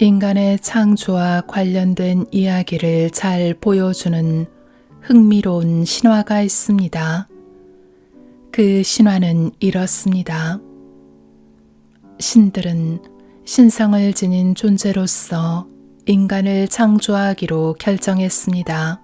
인간의 창조와 관련된 이야기를 잘 보여주는 흥미로운 신화가 있습니다. 그 신화는 이렇습니다. 신들은 신성을 지닌 존재로서 인간을 창조하기로 결정했습니다.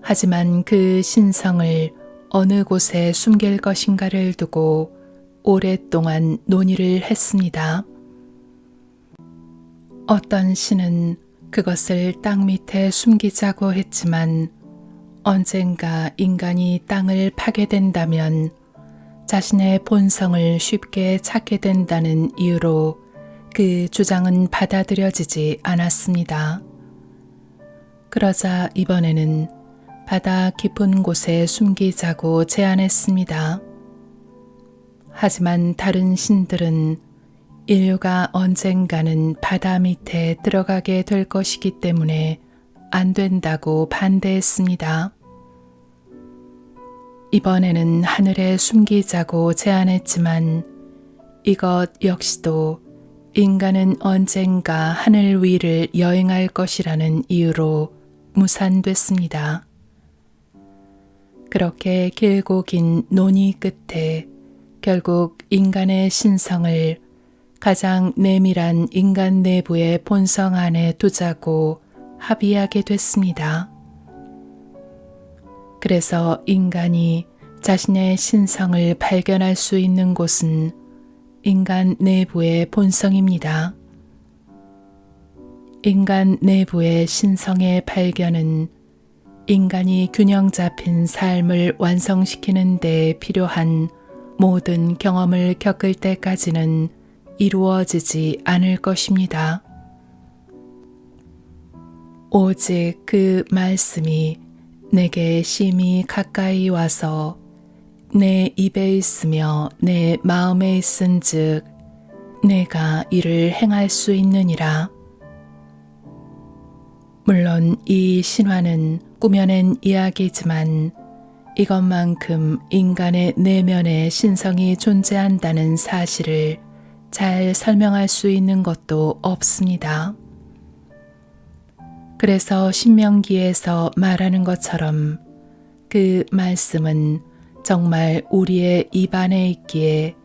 하지만 그 신성을 어느 곳에 숨길 것인가를 두고 오랫동안 논의를 했습니다. 어떤 신은 그것을 땅 밑에 숨기자고 했지만 언젠가 인간이 땅을 파게 된다면 자신의 본성을 쉽게 찾게 된다는 이유로 그 주장은 받아들여지지 않았습니다. 그러자 이번에는 바다 깊은 곳에 숨기자고 제안했습니다. 하지만 다른 신들은 인류가 언젠가는 바다 밑에 들어가게 될 것이기 때문에 안 된다고 반대했습니다. 이번에는 하늘에 숨기자고 제안했지만 이것 역시도 인간은 언젠가 하늘 위를 여행할 것이라는 이유로 무산됐습니다. 그렇게 길고 긴 논의 끝에 결국 인간의 신성을 가장 내밀한 인간 내부의 본성 안에 두자고 합의하게 됐습니다. 그래서 인간이 자신의 신성을 발견할 수 있는 곳은 인간 내부의 본성입니다. 인간 내부의 신성의 발견은 인간이 균형 잡힌 삶을 완성시키는 데 필요한 모든 경험을 겪을 때까지는 이루어지지 않을 것입니다. 오직 그 말씀이 내게 심히 가까이 와서 내 입에 있으며 내 마음에 있은즉 내가 이를 행할 수 있느니라. 물론 이 신화는 꾸며낸 이야기지만 이것만큼 인간의 내면에 신성이 존재한다는 사실을 잘 설명할 수 있는 것도 없습니다. 그래서 신명기에서 말하는 것처럼 그 말씀은 정말 우리의 입 안에 있기에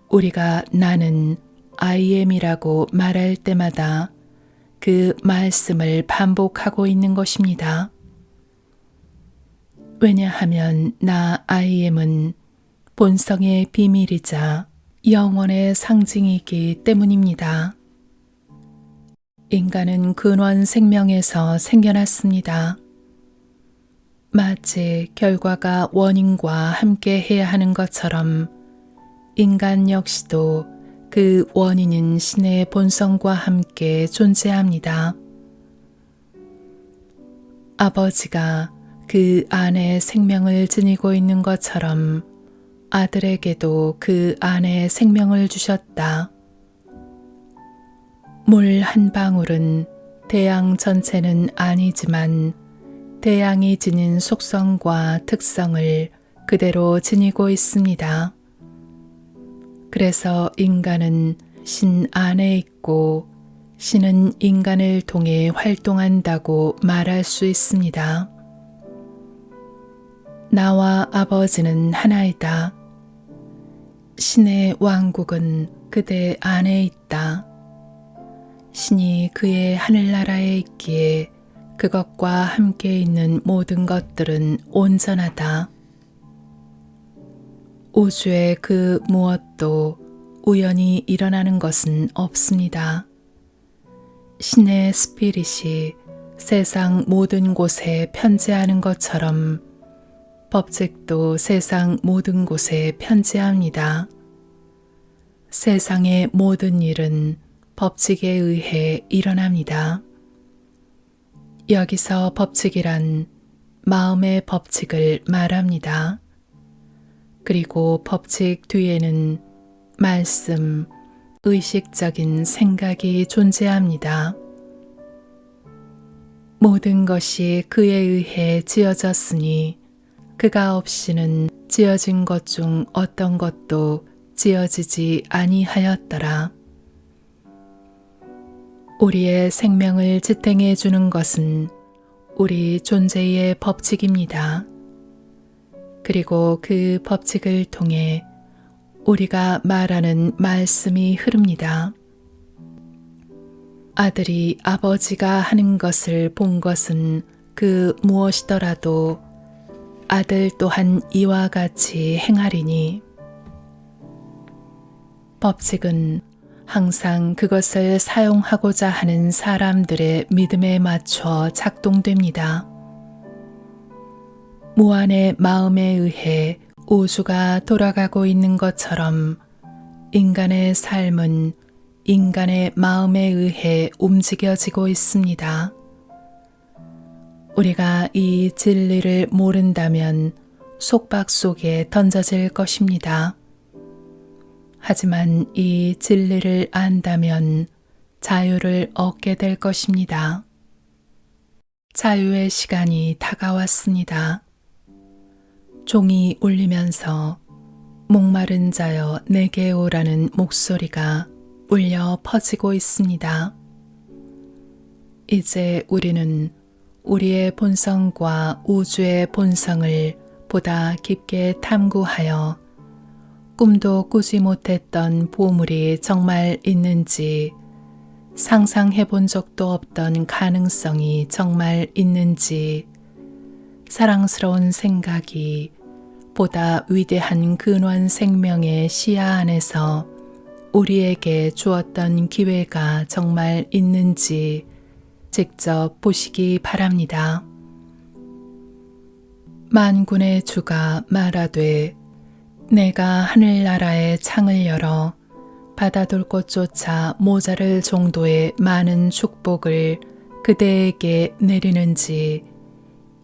우리가 나는 I am이라고 말할 때마다 그 말씀을 반복하고 있는 것입니다. 왜냐하면 나 I am은 본성의 비밀이자 영혼의 상징이기 때문입니다. 인간은 근원 생명에서 생겨났습니다. 마치 결과가 원인과 함께 해야 하는 것처럼 인간 역시도 그 원인인 신의 본성과 함께 존재합니다. 아버지가 그 안에 생명을 지니고 있는 것처럼 아들에게도 그 안에 생명을 주셨다. 물 한 방울은 대양 전체는 아니지만 대양이 지닌 속성과 특성을 그대로 지니고 있습니다. 그래서 인간은 신 안에 있고 신은 인간을 통해 활동한다고 말할 수 있습니다. 나와 아버지는 하나이다. 신의 왕국은 그대 안에 있다. 신이 그의 하늘나라에 있기에 그것과 함께 있는 모든 것들은 온전하다. 우주의 그 무엇도 우연히 일어나는 것은 없습니다. 신의 스피릿이 세상 모든 곳에 편재하는 것처럼 법칙도 세상 모든 곳에 편재합니다. 세상의 모든 일은 법칙에 의해 일어납니다. 여기서 법칙이란 마음의 법칙을 말합니다. 그리고 법칙 뒤에는 말씀, 의식적인 생각이 존재합니다. 모든 것이 그에 의해 지어졌으니 그가 없이는 지어진 것 중 어떤 것도 지어지지 아니하였더라. 우리의 생명을 지탱해 주는 것은 우리 존재의 법칙입니다. 그리고 그 법칙을 통해 우리가 말하는 말씀이 흐릅니다. 아들이 아버지가 하는 것을 본 것은 그 무엇이더라도 아들 또한 이와 같이 행하리니, 법칙은 항상 그것을 사용하고자 하는 사람들의 믿음에 맞춰 작동됩니다. 무한의 마음에 의해 우주가 돌아가고 있는 것처럼 인간의 삶은 인간의 마음에 의해 움직여지고 있습니다. 우리가 이 진리를 모른다면 속박 속에 던져질 것입니다. 하지만 이 진리를 안다면 자유를 얻게 될 것입니다. 자유의 시간이 다가왔습니다. 종이 울리면서 목마른 자여 내게 오라는 목소리가 울려 퍼지고 있습니다. 이제 우리는 우리의 본성과 우주의 본성을 보다 깊게 탐구하여 꿈도 꾸지 못했던 보물이 정말 있는지, 상상해 본 적도 없던 가능성이 정말 있는지, 사랑스러운 생각이 보다 위대한 근원 생명의 시야 안에서 우리에게 주었던 기회가 정말 있는지 직접 보시기 바랍니다. 만군의 주가 말하되 내가 하늘나라의 창을 열어 바다돌 곳조차 모자랄 정도의 많은 축복을 그대에게 내리는지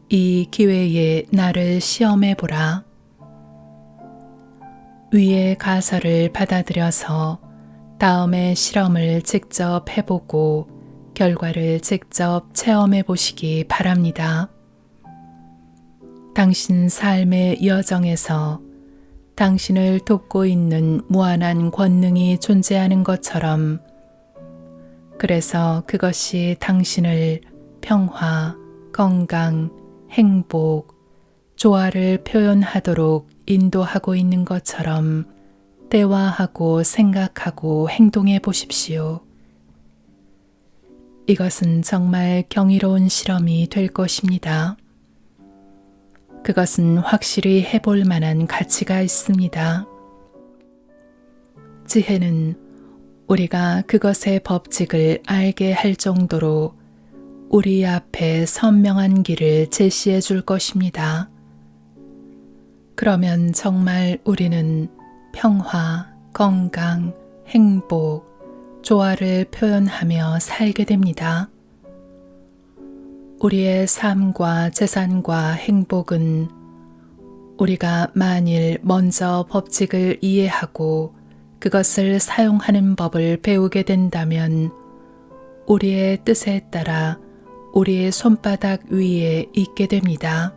이 기회에 나를 시험해 보라. 위의 가설을 받아들여서 다음의 실험을 직접 해보고 결과를 직접 체험해 보시기 바랍니다. 당신 삶의 여정에서 당신을 돕고 있는 무한한 권능이 존재하는 것처럼, 그래서 그것이 당신을 평화, 건강, 행복, 조화를 표현하도록 인도하고 있는 것처럼 대화하고 생각하고 행동해 보십시오. 이것은 정말 경이로운 실험이 될 것입니다. 그것은 확실히 해볼 만한 가치가 있습니다. 지혜는 우리가 그것의 법칙을 알게 할 정도로 우리 앞에 선명한 길을 제시해 줄 것입니다. 그러면 정말 우리는 평화, 건강, 행복, 조화를 표현하며 살게 됩니다. 우리의 삶과 재산과 행복은 우리가 만일 먼저 법칙을 이해하고 그것을 사용하는 법을 배우게 된다면 우리의 뜻에 따라 우리의 손바닥 위에 있게 됩니다.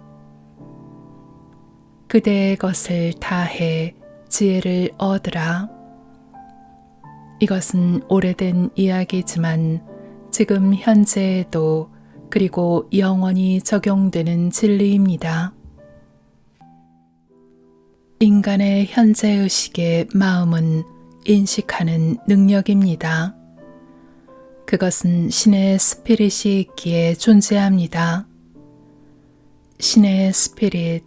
그대의 것을 다해 지혜를 얻으라. 이것은 오래된 이야기지만 지금 현재에도 그리고 영원히 적용되는 진리입니다. 인간의 현재의식의 마음은 인식하는 능력입니다. 그것은 신의 스피릿이 있기에 존재합니다. 신의 스피릿,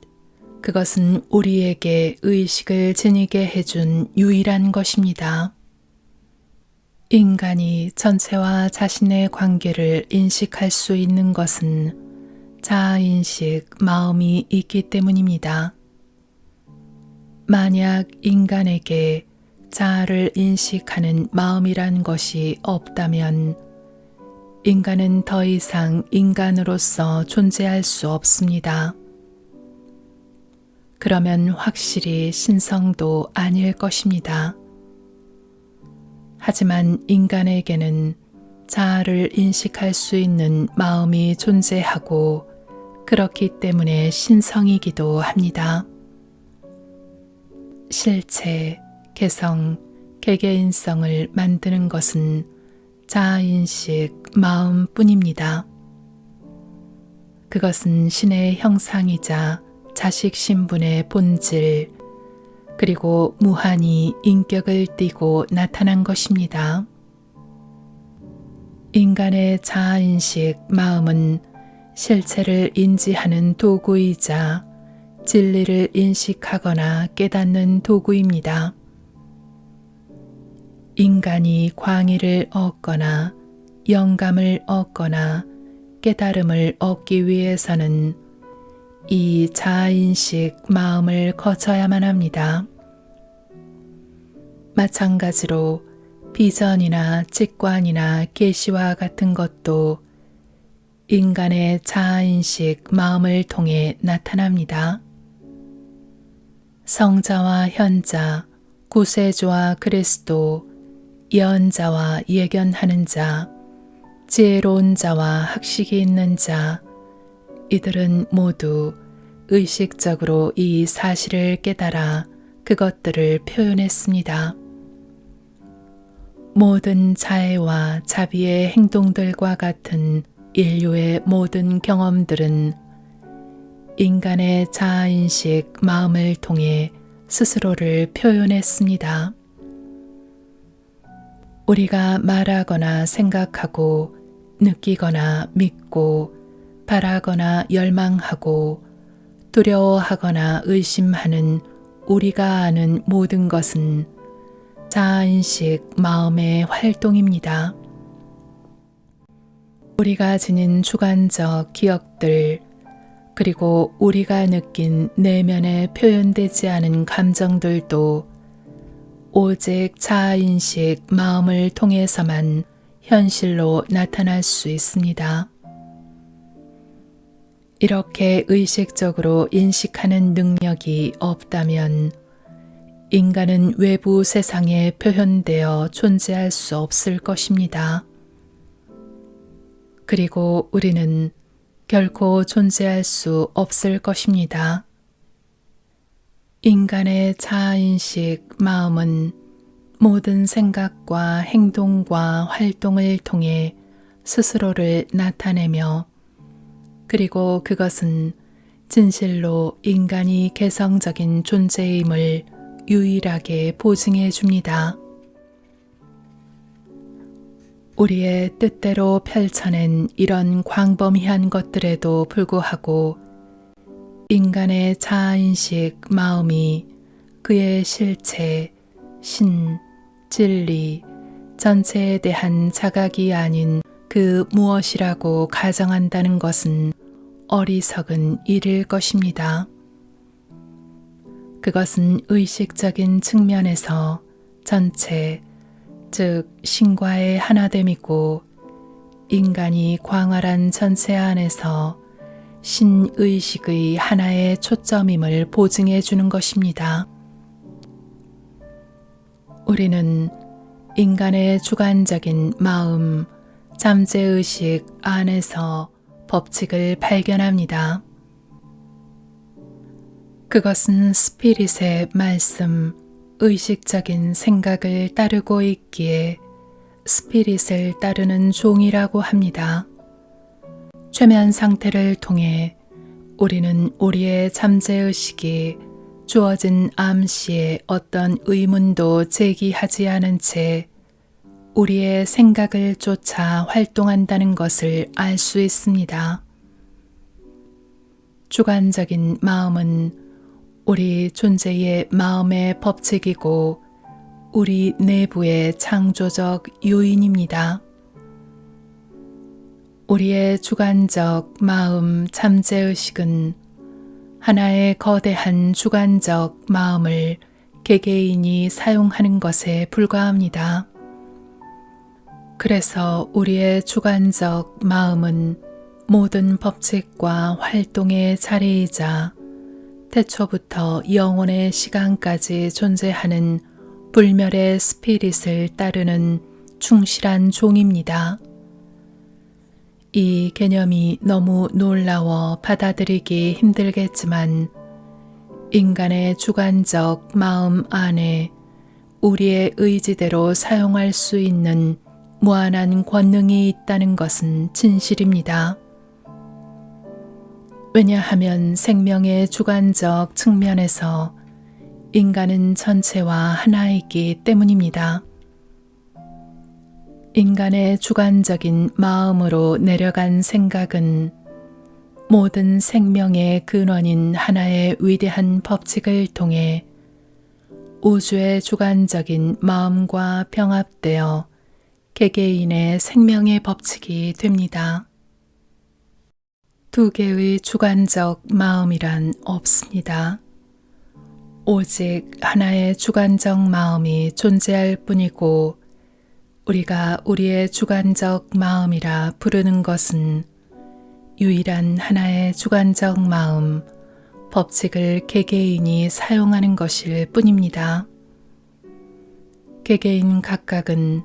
그것은 우리에게 의식을 지니게 해준 유일한 것입니다. 인간이 전체와 자신의 관계를 인식할 수 있는 것은 자아인식 마음이 있기 때문입니다. 만약 인간에게 자아를 인식하는 마음이란 것이 없다면 인간은 더 이상 인간으로서 존재할 수 없습니다. 그러면 확실히 신성도 아닐 것입니다. 하지만 인간에게는 자아를 인식할 수 있는 마음이 존재하고 그렇기 때문에 신성이기도 합니다. 실체, 개성, 개개인성을 만드는 것은 자아인식 마음뿐입니다. 그것은 신의 형상이자 자식 신분의 본질, 그리고 무한히 인격을 띠고 나타난 것입니다. 인간의 자아인식 마음은 실체를 인지하는 도구이자 진리를 인식하거나 깨닫는 도구입니다. 인간이 광의를 얻거나 영감을 얻거나 깨달음을 얻기 위해서는 이 자아인식 마음을 거쳐야만 합니다. 마찬가지로 비전이나 직관이나 계시와 같은 것도 인간의 자아인식 마음을 통해 나타납니다. 성자와 현자, 구세주와 그리스도, 예언자와 예견하는 자, 지혜로운 자와 학식이 있는 자, 이들은 모두 의식적으로 이 사실을 깨달아 그것들을 표현했습니다. 모든 자애와 자비의 행동들과 같은 인류의 모든 경험들은 인간의 자아인식 마음을 통해 스스로를 표현했습니다. 우리가 말하거나 생각하고 느끼거나 믿고 바라거나 열망하고 두려워하거나 의심하는 우리가 아는 모든 것은 자아인식 마음의 활동입니다. 우리가 지닌 주관적 기억들, 그리고 우리가 느낀 내면에 표현되지 않은 감정들도 오직 자아인식 마음을 통해서만 현실로 나타날 수 있습니다. 이렇게 의식적으로 인식하는 능력이 없다면 인간은 외부 세상에 표현되어 존재할 수 없을 것입니다. 그리고 우리는 결코 존재할 수 없을 것입니다. 인간의 자아인식 마음은 모든 생각과 행동과 활동을 통해 스스로를 나타내며, 그리고 그것은 진실로 인간이 개성적인 존재임을 유일하게 보증해 줍니다. 우리의 뜻대로 펼쳐낸 이런 광범위한 것들에도 불구하고 인간의 자아인식 마음이 그의 실체, 신, 진리, 전체에 대한 자각이 아닌 그 무엇이라고 가정한다는 것은 어리석은 일일 것입니다. 그것은 의식적인 측면에서 전체, 즉 신과의 하나됨이고 인간이 광활한 전체 안에서 신의식의 하나의 초점임을 보증해 주는 것입니다. 우리는 인간의 주관적인 마음, 잠재의식 안에서 법칙을 발견합니다. 그것은 스피릿의 말씀, 의식적인 생각을 따르고 있기에 스피릿을 따르는 종이라고 합니다. 최면 상태를 통해 우리는 우리의 잠재의식이 주어진 암시에 어떤 의문도 제기하지 않은 채 우리의 생각을 쫓아 활동한다는 것을 알 수 있습니다. 주관적인 마음은 우리 존재의 마음의 법칙이고 우리 내부의 창조적 요인입니다. 우리의 주관적 마음 잠재의식은 하나의 거대한 주관적 마음을 개개인이 사용하는 것에 불과합니다. 그래서 우리의 주관적 마음은 모든 법칙과 활동의 자리이자 태초부터 영원의 시간까지 존재하는 불멸의 스피릿을 따르는 충실한 종입니다. 이 개념이 너무 놀라워 받아들이기 힘들겠지만 인간의 주관적 마음 안에 우리의 의지대로 사용할 수 있는 무한한 권능이 있다는 것은 진실입니다. 왜냐하면 생명의 주관적 측면에서 인간은 전체와 하나이기 때문입니다. 인간의 주관적인 마음으로 내려간 생각은 모든 생명의 근원인 하나의 위대한 법칙을 통해 우주의 주관적인 마음과 병합되어 개개인의 생명의 법칙이 됩니다. 두 개의 주관적 마음이란 없습니다. 오직 하나의 주관적 마음이 존재할 뿐이고 우리가 우리의 주관적 마음이라 부르는 것은 유일한 하나의 주관적 마음, 법칙을 개개인이 사용하는 것일 뿐입니다. 개개인 각각은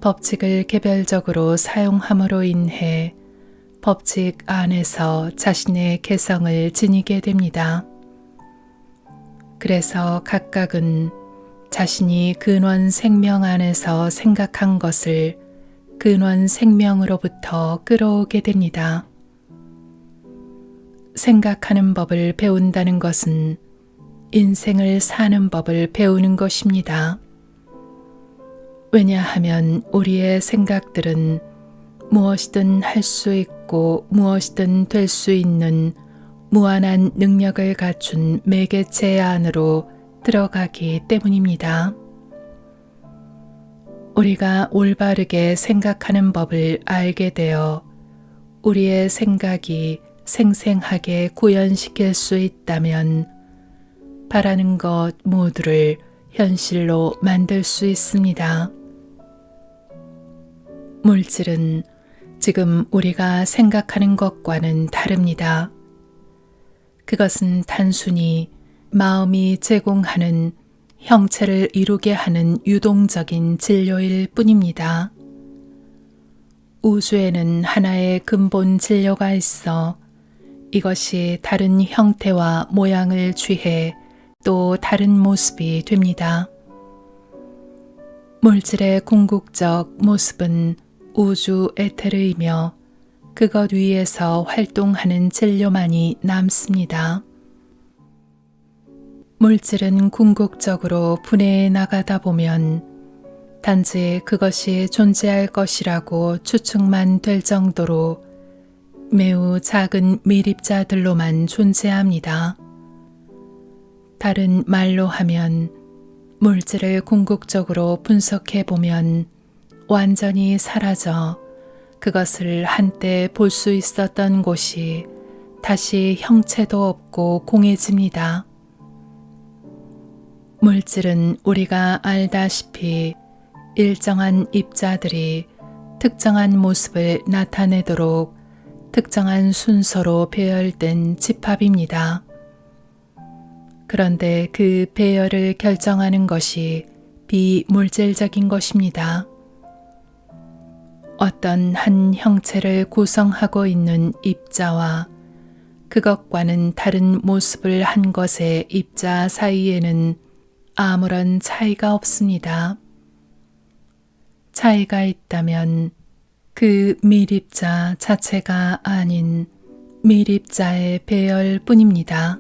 법칙을 개별적으로 사용함으로 인해 법칙 안에서 자신의 개성을 지니게 됩니다. 그래서 각각은 자신이 근원 생명 안에서 생각한 것을 근원 생명으로부터 끌어오게 됩니다. 생각하는 법을 배운다는 것은 인생을 사는 법을 배우는 것입니다. 왜냐하면 우리의 생각들은 무엇이든 할 수 있고 무엇이든 될 수 있는 무한한 능력을 갖춘 매개체 안으로 들어가기 때문입니다. 우리가 올바르게 생각하는 법을 알게 되어 우리의 생각이 생생하게 구현시킬 수 있다면 바라는 것 모두를 현실로 만들 수 있습니다. 물질은 지금 우리가 생각하는 것과는 다릅니다. 그것은 단순히 마음이 제공하는 형체를 이루게 하는 유동적인 진료일 뿐입니다. 우주에는 하나의 근본 진료가 있어 이것이 다른 형태와 모양을 취해 또 다른 모습이 됩니다. 물질의 궁극적 모습은 우주 에테르이며 그것 위에서 활동하는 진료만이 남습니다. 물질은 궁극적으로 분해해 나가다 보면 단지 그것이 존재할 것이라고 추측만 될 정도로 매우 작은 미립자들로만 존재합니다. 다른 말로 하면 물질을 궁극적으로 분석해 보면 완전히 사라져 그것을 한때 볼 수 있었던 곳이 다시 형체도 없고 공해집니다. 물질은 우리가 알다시피 일정한 입자들이 특정한 모습을 나타내도록 특정한 순서로 배열된 집합입니다. 그런데 그 배열을 결정하는 것이 비물질적인 것입니다. 어떤 한 형체를 구성하고 있는 입자와 그것과는 다른 모습을 한 것의 입자 사이에는 아무런 차이가 없습니다. 차이가 있다면 그 밀입자 자체가 아닌 밀입자의 배열뿐입니다.